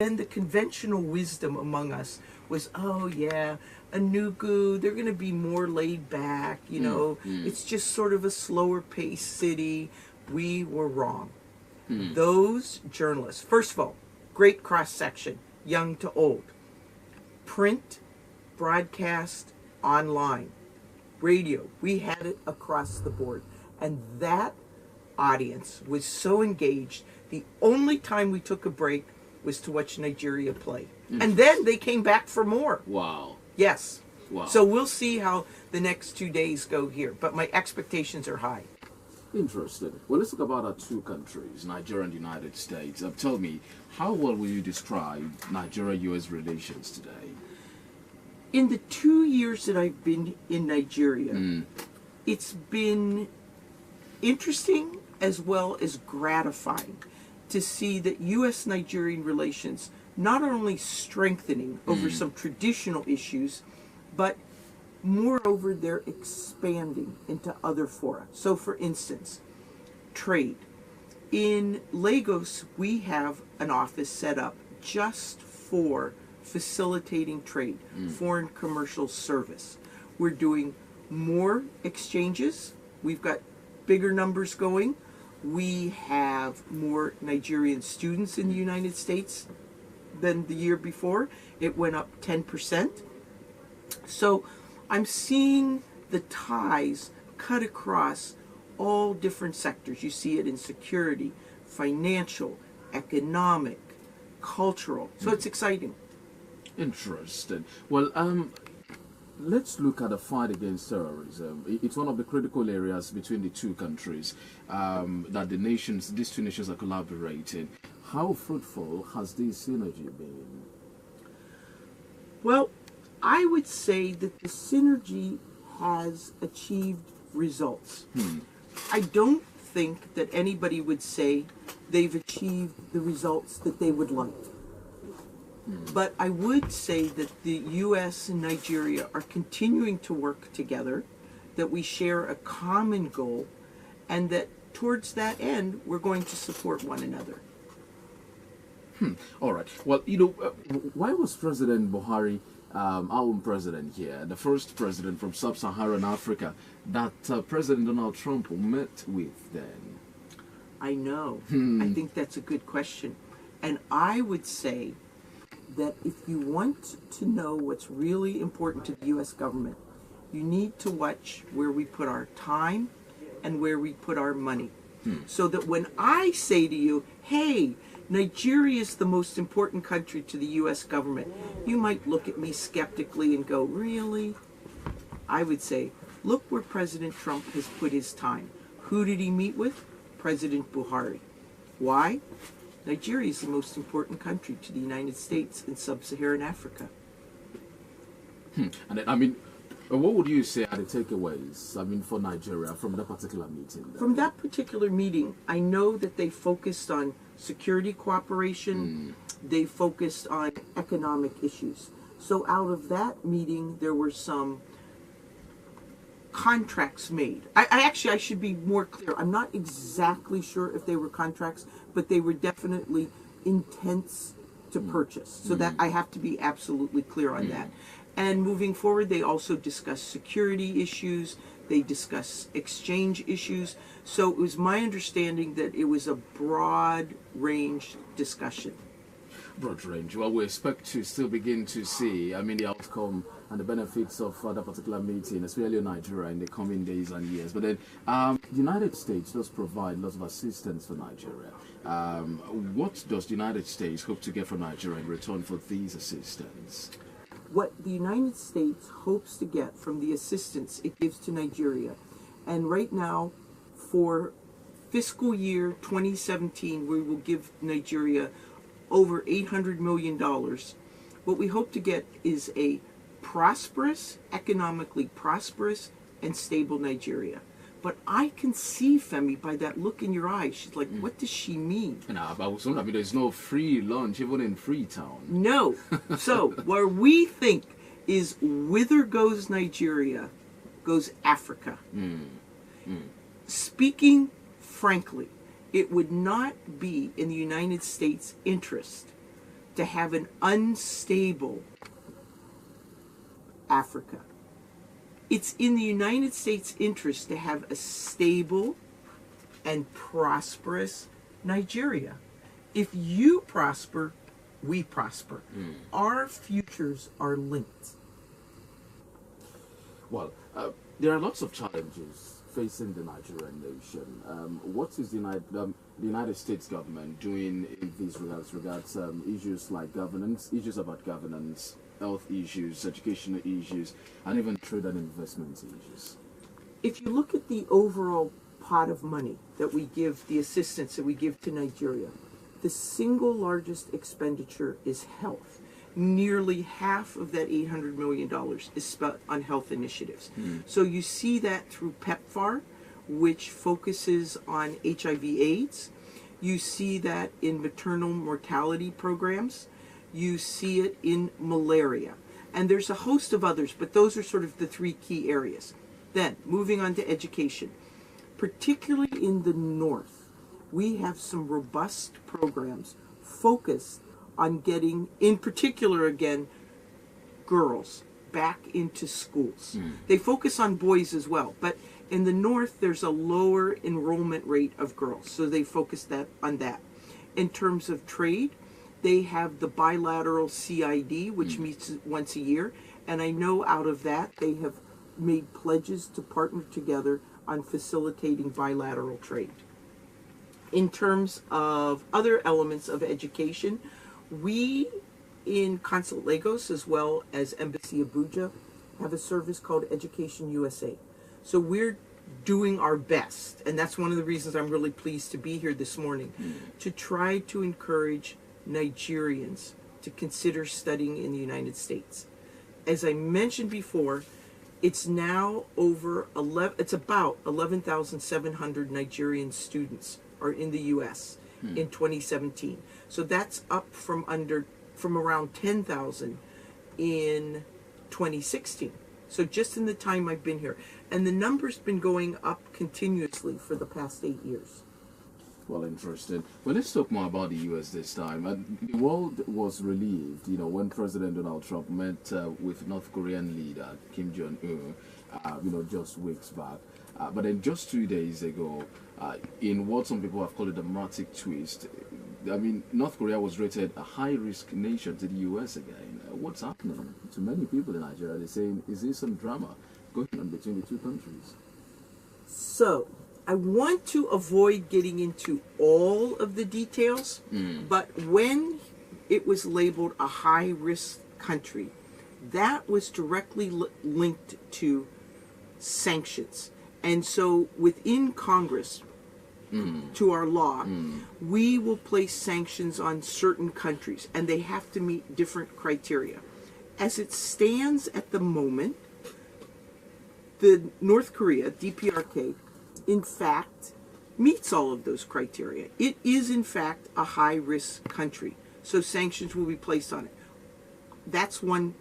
then the conventional wisdom among us was, oh yeah, Enugu, they're going to be more laid back, it's just sort of a slower paced city. We were wrong. Those journalists, first of all, great cross section, young to old, print, broadcast, online, radio, we had it across the board. And that audience was so engaged. The only time we took a break was to watch Nigeria play. And then they came back for more. Wow. Yes. Wow. So we'll see how the next 2 days go here. But my expectations are high. Interesting. Well, let's talk about our two countries, Nigeria and the United States. Tell me, how well will you describe Nigeria-U.S. relations today? In the 2 years that I've been in Nigeria, it's been interesting as well as gratifying to see that U.S.-Nigerian relations not only strengthening over some traditional issues, but moreover, they're expanding into other fora. So, for instance, trade. In Lagos, we have an office set up just for facilitating trade, foreign commercial service. We're doing more exchanges. We've got bigger numbers going. We have more Nigerian students in the United States than the year before. It went up 10%. So I'm seeing the ties cut across all different sectors. You see it in security, financial, economic, cultural. So it's exciting. Interesting. Well, let's look at the fight against terrorism. It's one of the critical areas between the two countries that these two nations are collaborating. How fruitful has this synergy been? Well, I would say that the synergy has achieved results. I don't think that anybody would say they've achieved the results that they would like. But I would say that the U.S. and Nigeria are continuing to work together, that we share a common goal, and that towards that end, we're going to support one another. All right. Well, why was President Buhari, our own president here, the first president from sub-Saharan Africa that President Donald Trump met with then? I know. I think that's a good question. And I would say that if you want to know what's really important to the U.S. government, you need to watch where we put our time and where we put our money. So that when I say to you, hey, Nigeria is the most important country to the U.S. government, you might look at me skeptically and go, really? I would say, look where President Trump has put his time. Who did he meet with? President Buhari. Why? Nigeria is the most important country to the United States in sub-Saharan Africa. And I mean, what would you say are the takeaways, for Nigeria from that particular meeting? From that particular meeting, I know that they focused on security cooperation, they focused on economic issues. So out of that meeting, there were some contracts made. I should be more clear. I'm not exactly sure if they were contracts, but they were definitely intents to purchase. So that I have to be absolutely clear on that. And moving forward, they also discussed security issues. They discussed exchange issues. So it was my understanding that it was a broad range discussion. Broad range. Well, we expect to still begin to see, the outcome and the benefits of that particular meeting, especially in Nigeria, in the coming days and years. But then, the United States does provide lots of assistance for Nigeria. What does the United States hope to get from Nigeria in return for these assistance? What the United States hopes to get from the assistance it gives to Nigeria, and right now, for fiscal year 2017, we will give Nigeria over $800 million. What we hope to get is a prosperous, economically prosperous, and stable Nigeria. But I can see, Femi, by that look in your eyes, she's like, what does she mean? There's no free lunch, even in Freetown. No. So, where we think is whither goes Nigeria, goes Africa. Speaking frankly, it would not be in the United States' interest to have an unstable Africa. It's in the United States' interest to have a stable and prosperous Nigeria. If you prosper, we prosper. Our futures are linked. Well, there are lots of challenges facing the Nigerian nation. What is the United States government doing in these regards issues like governance, issues about governance, health issues, educational issues, and even trade and investment issues? If you look at the overall pot of money that we give, the assistance that we give to Nigeria, the single largest expenditure is health. Nearly half of that $800 million is spent on health initiatives. So you see that through PEPFAR, which focuses on HIV/AIDS. You see that in maternal mortality programs. You see it in malaria. And there's a host of others, but those are sort of the three key areas. Then, moving on to education. Particularly in the north, we have some robust programs focused on getting, in particular again, girls back into schools. They focus on boys as well, but in the north there's a lower enrollment rate of girls, so they focus on that. In terms of trade, they have the bilateral CID, which meets once a year, and I know out of that they have made pledges to partner together on facilitating bilateral trade. In terms of other elements of education, we in Consulate Lagos, as well as Embassy Abuja, have a service called Education USA. So we're doing our best, and that's one of the reasons I'm really pleased to be here this morning, to try to encourage Nigerians to consider studying in the United States. As I mentioned before, it's now it's about 11,700 Nigerian students are in the U.S. in 2017. So that's up from around 10,000 in 2016. So just in the time I've been here. And the number's been going up continuously for the past 8 years. Well, interesting. Well, let's talk more about the U.S. this time. The world was relieved, when President Donald Trump met with North Korean leader Kim Jong-un, just weeks back. But then just 2 days ago, in what some people have called a dramatic twist, North Korea was rated a high-risk nation to the U.S. again. What's happening? To many people in Nigeria, they're saying, is there some drama going on between the two countries? So, I want to avoid getting into all of the details, but when it was labeled a high-risk country, that was directly linked to sanctions. And so within Congress, to our law, we will place sanctions on certain countries, and they have to meet different criteria. As it stands at the moment, the North Korea, DPRK, in fact, meets all of those criteria. It is, in fact, a high-risk country, so sanctions will be placed on it. That's on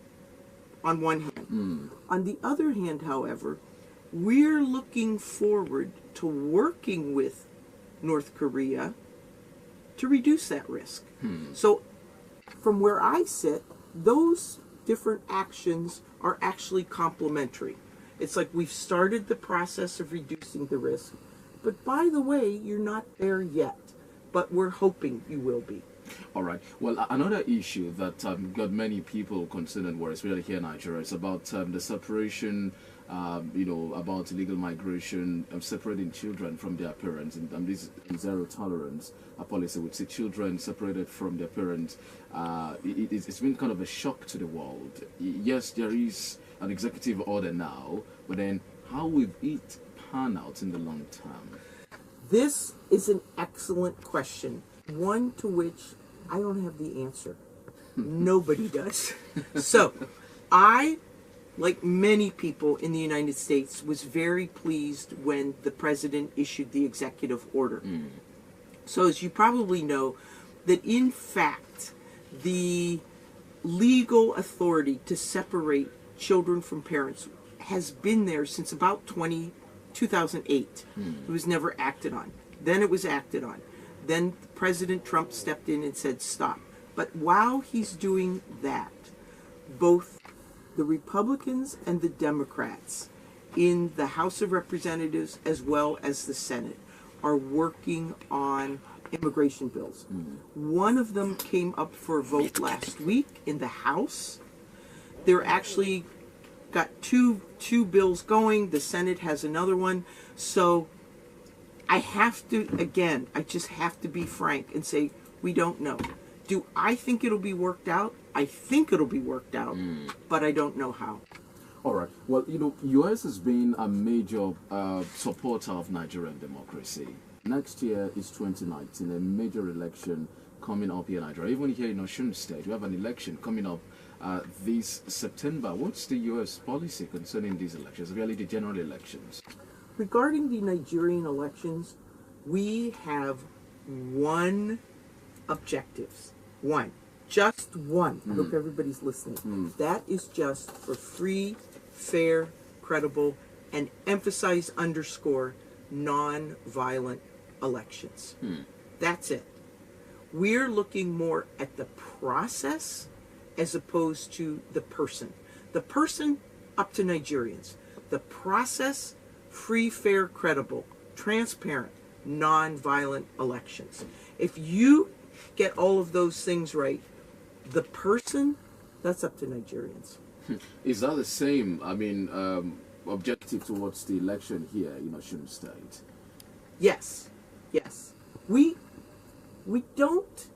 one hand. On the other hand, however, we're looking forward to working with North Korea to reduce that risk. So from where I sit, those different actions are actually complementary. It's like we've started the process of reducing the risk, but by the way, you're not there yet, but we're hoping you will be. All right. Well, another issue that got many people concerned and worried, especially here in Nigeria, is about the separation, about illegal migration, separating children from their parents, and this zero tolerance policy would see children separated from their parents. It's been kind of a shock to the world. Yes, there is an executive order now, but then how will it pan out in the long term? This is an excellent question, one to which I don't have the answer. Nobody does. So, I, like many people in the United States, was very pleased when the president issued the executive order. So, as you probably know, that in fact, the legal authority to separate children from parents has been there since about 2008. It was never acted on. Then it was acted on. Then President Trump stepped in and said stop. But while he's doing that, both the Republicans and the Democrats in the House of Representatives as well as the Senate are working on immigration bills. One of them came up for a vote last week in the House. They're actually got two bills going. The Senate has another one. So I have to, again, I just have to be frank and say, we don't know. Do I think it'll be worked out? I think it'll be worked out, but I don't know how. All right. Well, U.S. has been a major supporter of Nigerian democracy. Next year is 2019, a major election coming up here in Nigeria. Even here in Osun State, we have an election coming up this September. What's the U.S. policy concerning these elections, really the general elections? Regarding the Nigerian elections, we have one objective. One. Just one. I hope everybody's listening. That is just for free, fair, credible, and emphasize underscore non-violent elections. That's it. We're looking more at the process as opposed to the person. The person, up to Nigerians. The process, free, fair, credible, transparent, non-violent elections. If you get all of those things right, the person, that's up to Nigerians. Is that the same, objective towards the election here in Osun State? Yes. Yes. We don't,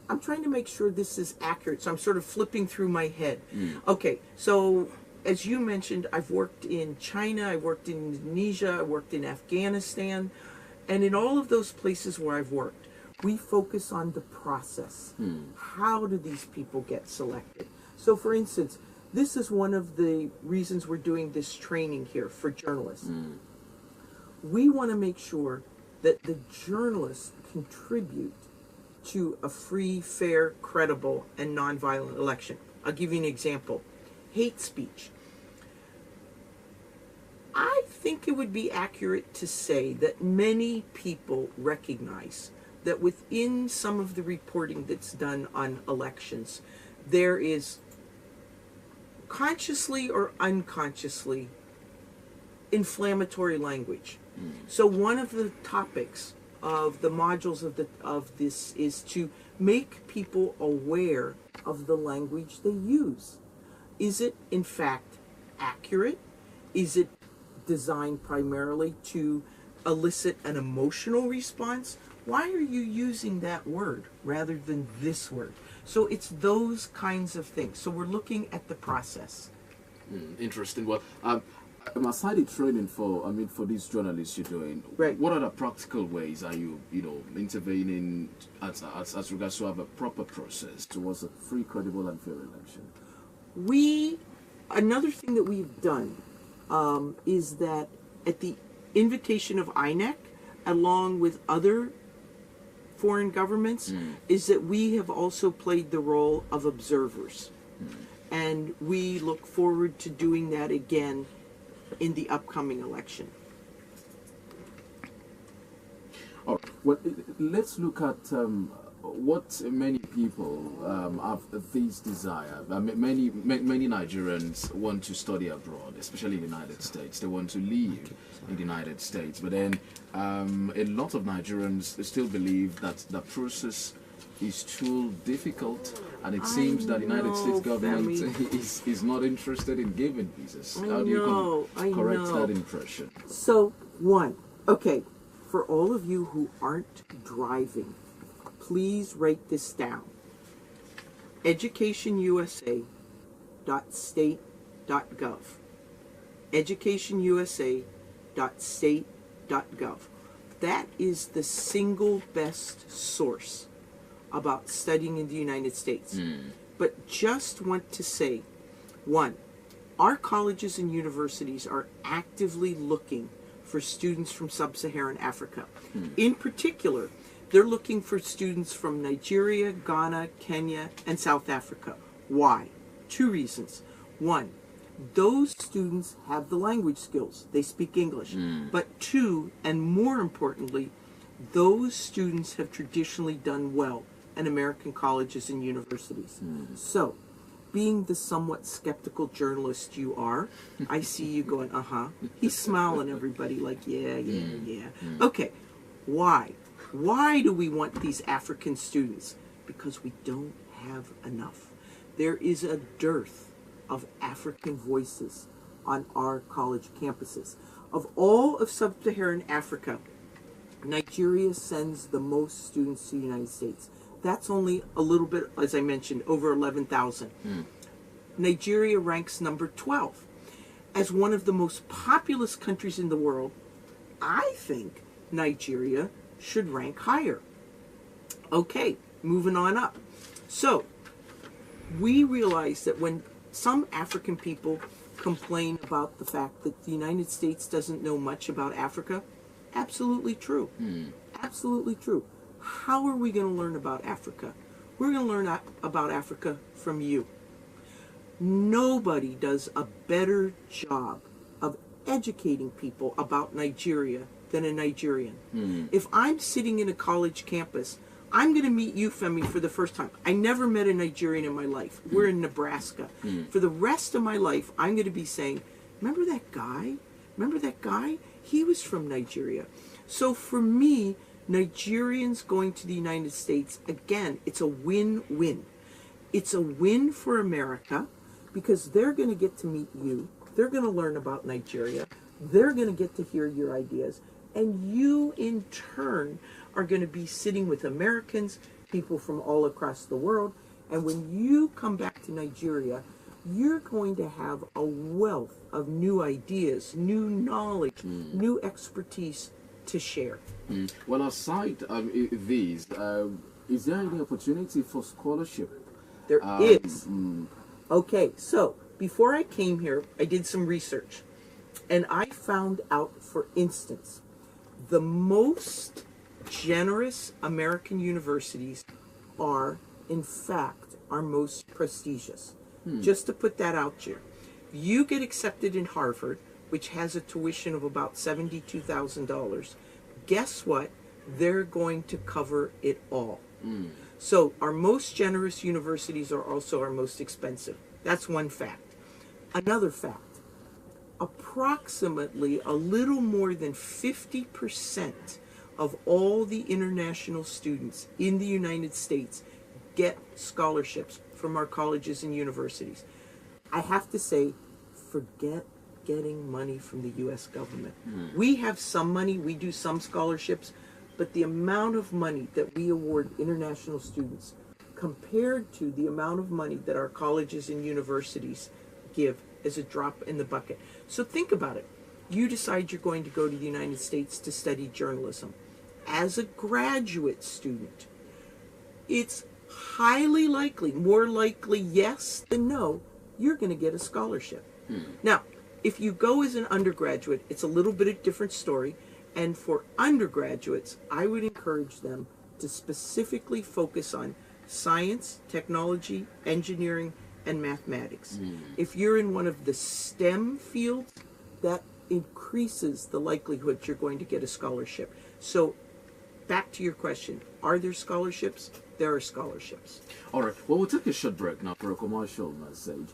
I'm trying to make sure this is accurate, so I'm sort of flipping through my head. Okay, so as you mentioned, I've worked in China, I worked in Indonesia, I worked in Afghanistan, and in all of those places where I've worked, we focus on the process. How do these people get selected? So for instance, this is one of the reasons we're doing this training here for journalists. We want to make sure that the journalists contribute to a free, fair, credible, and nonviolent election. I'll give you an example. Hate speech. I think it would be accurate to say that many people recognize that within some of the reporting that's done on elections, there is consciously or unconsciously inflammatory language. So one of the topics of the modules of this is to make people aware of the language they use. Is it in fact accurate? Is it designed primarily to elicit an emotional response? Why are you using that word rather than this word? So it's those kinds of things. So we're looking at the process. Interesting. Well, aside the training for these journalists you're doing, right, what are the practical ways are you, intervening as regards to have a proper process towards a free, credible, and fair election? Another thing that we've done is that at the invitation of INEC, along with other foreign governments, is that we have also played the role of observers. And we look forward to doing that again in the upcoming election. All right. Well, let's look at what many people have this desire. Many Nigerians want to study abroad, especially in the United States. They want to live in the United States. But then a lot of Nigerians still believe that the process is too difficult, and it seems that the United States government is not interested in giving visas. How do you correct that impression? So, okay, for all of you who aren't driving, please write this down. educationusa.state.gov. educationusa.state.gov. That is the single best source about studying in the United States. But just want to say, one, our colleges and universities are actively looking for students from sub-Saharan Africa. In particular, they're looking for students from Nigeria, Ghana, Kenya, and South Africa. Why? Two reasons. One, those students have the language skills. They speak English. But two, and more importantly, those students have traditionally done well and American colleges and universities. So, being the somewhat skeptical journalist you are, I see you going, He's smiling, everybody, like, yeah. Okay, why? Why do we want these African students? Because we don't have enough. There is a dearth of African voices on our college campuses. Of all of sub-Saharan Africa, Nigeria sends the most students to the United States. That's only a little bit, as I mentioned, over 11,000. Nigeria ranks number 12. As one of the most populous countries in the world, I think Nigeria should rank higher. Okay, moving on up. So, we realize that when some African people complain about the fact that the United States doesn't know much about Africa, absolutely true. Absolutely true. How are we going to learn about Africa? We're going to learn about Africa from you. Nobody does a better job of educating people about Nigeria than a Nigerian. If I'm sitting in a college campus, I'm going to meet you, Femi, for the first time. I never met a Nigerian in my life. We're in Nebraska. For the rest of my life, I'm going to be saying, remember that guy? Remember that guy? He was from Nigeria. So for me, Nigerians going to the United States, again, it's a win-win. It's a win for America because they're going to get to meet you. They're going to learn about Nigeria. They're going to get to hear your ideas. And you, in turn, are going to be sitting with Americans, people from all across the world. And when you come back to Nigeria, you're going to have a wealth of new ideas, new knowledge, new expertise to share. Well, aside these, is there any opportunity for scholarship? There is. Okay, so before I came here, I did some research. And I found out, for instance, the most generous American universities are, in fact, our most prestigious. Just to put that out there. You get accepted in Harvard, which has a tuition of about $72,000. Guess what? They're going to cover it all. So our most generous universities are also our most expensive. That's one fact. Another fact. Approximately a little more than 50% of all the international students in the United States get scholarships from our colleges and universities. I have to say, forget getting money from the U.S. government. We have some money, we do some scholarships, but the amount of money that we award international students compared to the amount of money that our colleges and universities give is a drop in the bucket. So think about it. You decide you're going to go to the United States to study journalism. As a graduate student, it's highly likely, more likely yes than no, you're going to get a scholarship. Now, if you go as an undergraduate, it's a little bit of a different story. And for undergraduates, I would encourage them to specifically focus on science, technology, engineering, and mathematics. If you're in one of the STEM fields, that increases the likelihood you're going to get a scholarship. So back to your question, are there scholarships? There are scholarships. All right. Well, we'll take a short break now for a commercial message.